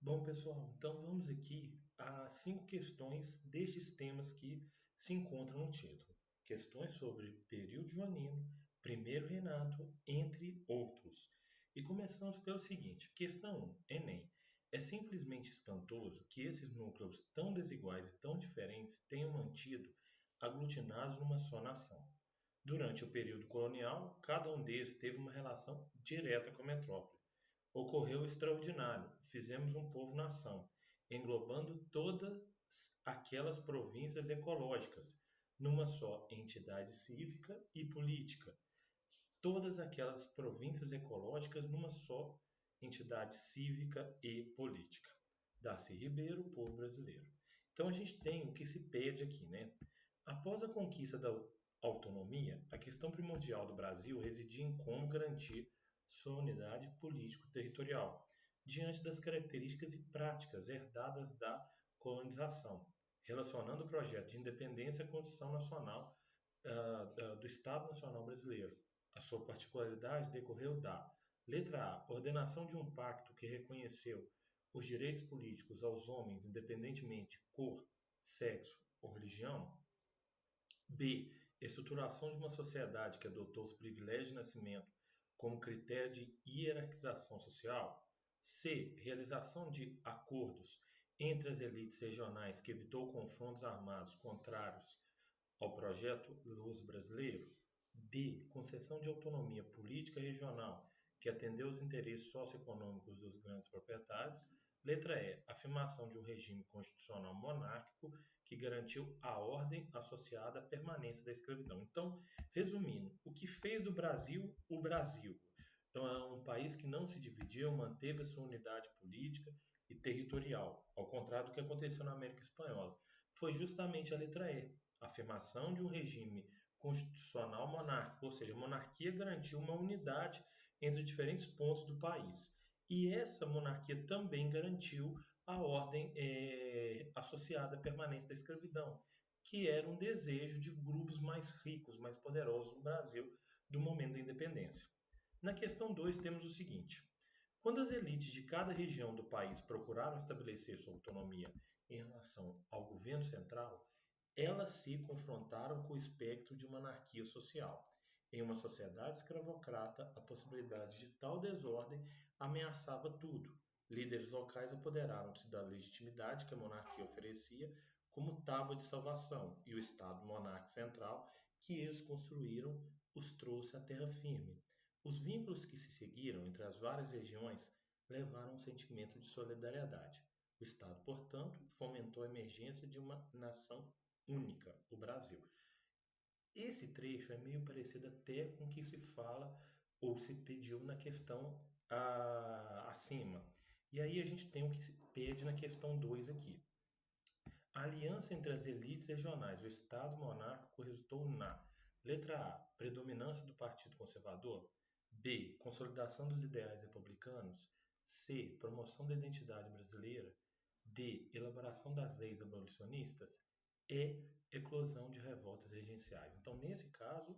Bom, pessoal, então vamos aqui a 5 questões destes temas que se encontram no título. Questões sobre período joanino, primeiro reinado, entre outros. E começamos pelo seguinte: questão 1, Enem. É simplesmente espantoso que esses núcleos tão desiguais e tão diferentes tenham mantido aglutinados numa só nação. Durante o período colonial, cada um deles teve uma relação direta com a metrópole. Ocorreu o extraordinário: fizemos um povo-nação, englobando todas aquelas províncias ecológicas numa só entidade cívica e política. Todas aquelas províncias ecológicas numa só entidade cívica e política. Darcy Ribeiro, povo brasileiro. Então a gente tem o que se pede aqui, né? Após a conquista da autonomia, a questão primordial do Brasil residia em como garantir sua unidade político-territorial, diante das características e práticas herdadas da colonização, relacionando o projeto de independência à Constituição Nacional do Estado Nacional Brasileiro. A sua particularidade decorreu da letra A, ordenação de um pacto que reconheceu os direitos políticos aos homens, independentemente de cor, sexo ou religião. B, estruturação de uma sociedade que adotou os privilégios de nascimento como critério de hierarquização social. C, realização de acordos entre as elites regionais que evitou confrontos armados contrários ao projeto Luso brasileiro. D, concessão de autonomia política regional que atendeu aos interesses socioeconômicos dos grandes proprietários. Letra E, afirmação de um regime constitucional monárquico que garantiu a ordem associada à permanência da escravidão. Então, resumindo, o que fez do Brasil o Brasil? Então, é um país que não se dividiu, manteve a sua unidade política e territorial, ao contrário do que aconteceu na América Espanhola. Foi justamente a letra E, afirmação de um regime constitucional monárquico, ou seja, a monarquia garantiu uma unidade entre diferentes pontos do país. E essa monarquia também garantiu a ordem associada à permanência da escravidão, que era um desejo de grupos mais ricos, mais poderosos no Brasil do momento da independência. Na questão 2 temos o seguinte: quando as elites de cada região do país procuraram estabelecer sua autonomia em relação ao governo central, elas se confrontaram com o espectro de uma anarquia social. Em uma sociedade escravocrata, a possibilidade de tal desordem ameaçava tudo. Líderes locais apoderaram-se da legitimidade que a monarquia oferecia como tábua de salvação, e o Estado monárquico central que eles construíram os trouxe à terra firme. Os vínculos que se seguiram entre as várias regiões levaram um sentimento de solidariedade. O Estado, portanto, fomentou a emergência de uma nação única, o Brasil. Esse trecho é meio parecido até com o que se fala ou se pediu na questão acima. E aí a gente tem o que se pede na questão 2 aqui. A aliança entre as elites regionais e o Estado monárquico resultou na letra A, predominância do Partido Conservador, B, consolidação dos ideais republicanos, C, promoção da identidade brasileira, D, elaboração das leis abolicionistas, E, eclosão de revoltas regenciais. Então, nesse caso,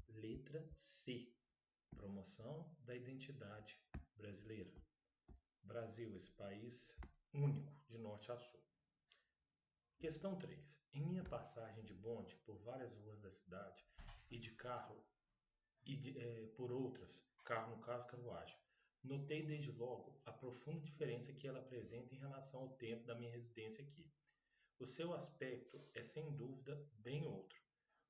letra C, promoção da identidade brasileira. Brasil, esse país único de norte a sul. Questão 3. Em minha passagem de bonde por várias ruas da cidade e de carro por outras, carro no caso, carruagem, notei desde logo a profunda diferença que ela apresenta em relação ao tempo da minha residência aqui. O seu aspecto é sem dúvida bem outro.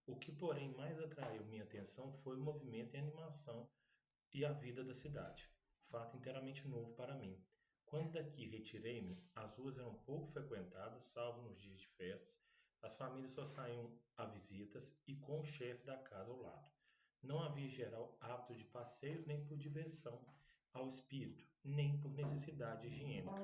O que, porém, mais atraiu minha atenção foi o movimento e a animação e a vida da cidade, fato inteiramente novo para mim. Quando daqui retirei-me, as ruas eram pouco frequentadas, salvo nos dias de festas, as famílias só saíam a visitas e com o chefe da casa ao lado. Não havia, em geral, hábito de passeios nem por diversão ao espírito, nem por necessidade higiênica.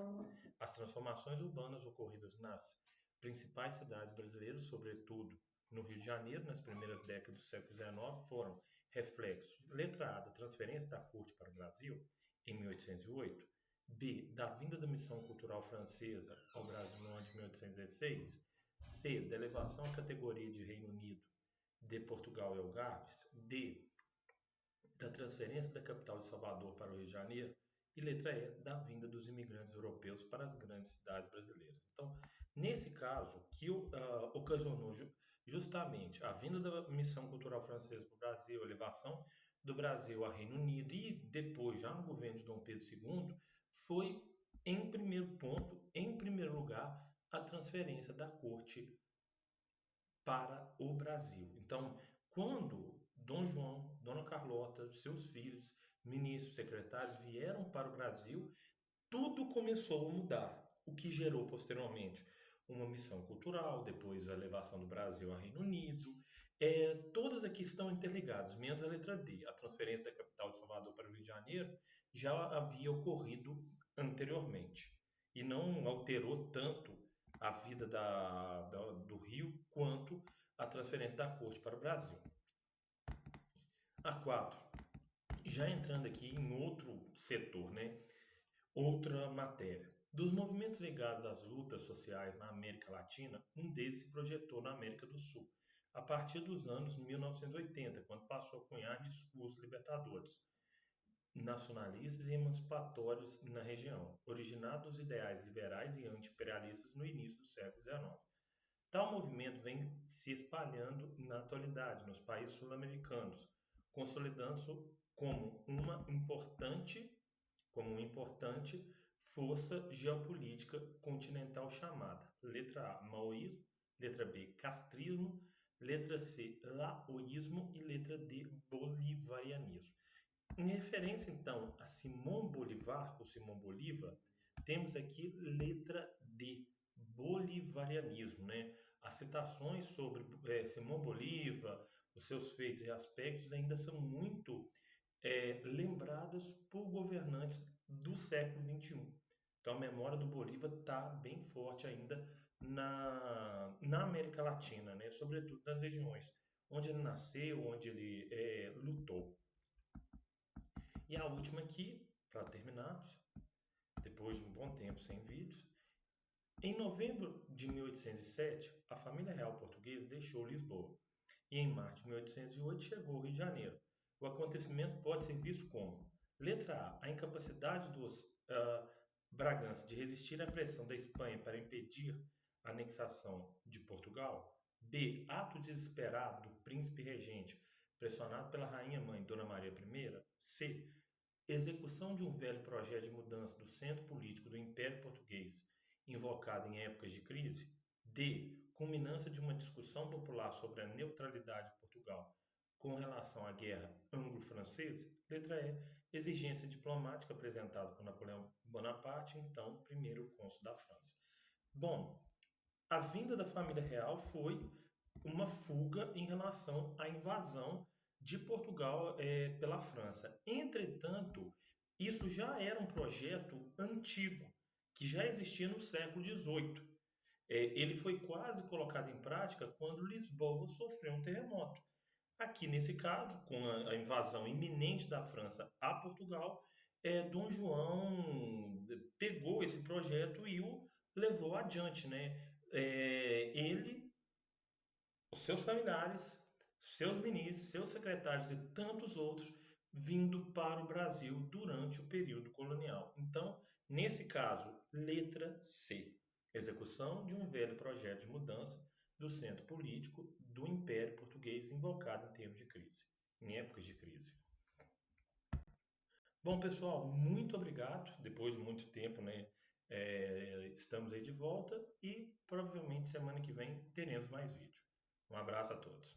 As transformações urbanas ocorridas nas principais cidades brasileiras, sobretudo no Rio de Janeiro, nas primeiras décadas do século XIX, foram reflexos, letra A, da transferência da corte para o Brasil, em 1808, B, da vinda da missão cultural francesa ao Brasil no ano de 1816, C, da elevação à categoria de Reino Unido de Portugal e Algarves, D, da transferência da capital de Salvador para o Rio de Janeiro, E letra E, da vinda dos imigrantes europeus para as grandes cidades brasileiras. Então, nesse caso, que ocasionou justamente a vinda da missão cultural francesa para o Brasil, a elevação do Brasil a Reino Unido e depois, já no governo de Dom Pedro II, foi, em primeiro ponto, em primeiro lugar, a transferência da corte para o Brasil. Então, quando Dom João, Dona Carlota, seus filhos, ministros, secretários vieram para o Brasil, tudo começou a mudar, o que gerou posteriormente uma missão cultural, depois a elevação do Brasil ao Reino Unido. Todas aqui estão interligadas, menos a letra D. A transferência da capital de Salvador para o Rio de Janeiro já havia ocorrido anteriormente e não alterou tanto a vida do Rio quanto a transferência da corte para o Brasil. A 4. Já entrando aqui em outro setor, né? Outra matéria. Dos movimentos ligados às lutas sociais na América Latina, um deles se projetou na América do Sul, a partir dos anos 1980, quando passou a cunhar discursos libertadores, nacionalistas e emancipatórios na região, originado dos ideais liberais e anti-imperialistas no início do século XIX. Tal movimento vem se espalhando na atualidade nos países sul-americanos, consolidando-se como uma importante força geopolítica continental chamada letra A, maoísmo, letra B, castrismo, letra C, laoísmo e letra D, bolivarianismo. Em referência, então, a Simão Bolivar, ou Simão Bolívar, temos aqui letra D, bolivarianismo, né? As citações sobre Simão Bolívar, os seus feitos e aspectos ainda são muito lembradas por governantes do século XXI. Então, a memória do Bolívar está bem forte ainda na América Latina, né? Sobretudo nas regiões onde ele nasceu, onde ele lutou. E a última aqui, para terminarmos, depois de um bom tempo sem vídeos, em novembro de 1807, a família real portuguesa deixou Lisboa e em março de 1808 chegou ao Rio de Janeiro. O acontecimento pode ser visto como: letra A, a incapacidade dos Bragança de resistir à pressão da Espanha para impedir a anexação de Portugal. B, ato desesperado do príncipe regente pressionado pela rainha mãe Dona Maria I. C, execução de um velho projeto de mudança do centro político do Império Português, invocado em épocas de crise. D, culminância de uma discussão popular sobre a neutralidade de Portugal com relação à guerra anglo-francesa. Letra E, exigência diplomática apresentada por Napoleão Bonaparte, então primeiro cônsul da França. Bom, a vinda da família real foi uma fuga em relação à invasão de Portugal pela França. Entretanto, isso já era um projeto antigo, que já existia no século XVIII. Ele foi quase colocado em prática quando Lisboa sofreu um terremoto. Aqui, nesse caso, com a invasão iminente da França a Portugal, Dom João pegou esse projeto e o levou adiante, né? Ele, os seus familiares, seus ministros, seus secretários e tantos outros vindo para o Brasil durante o período colonial. Então, nesse caso, letra C, execução de um velho projeto de mudança do centro político do Império Português invocado em tempos de crise, em épocas de crise. Bom, pessoal, muito obrigado. Depois de muito tempo, né, estamos aí de volta e provavelmente semana que vem teremos mais vídeo. Um abraço a todos.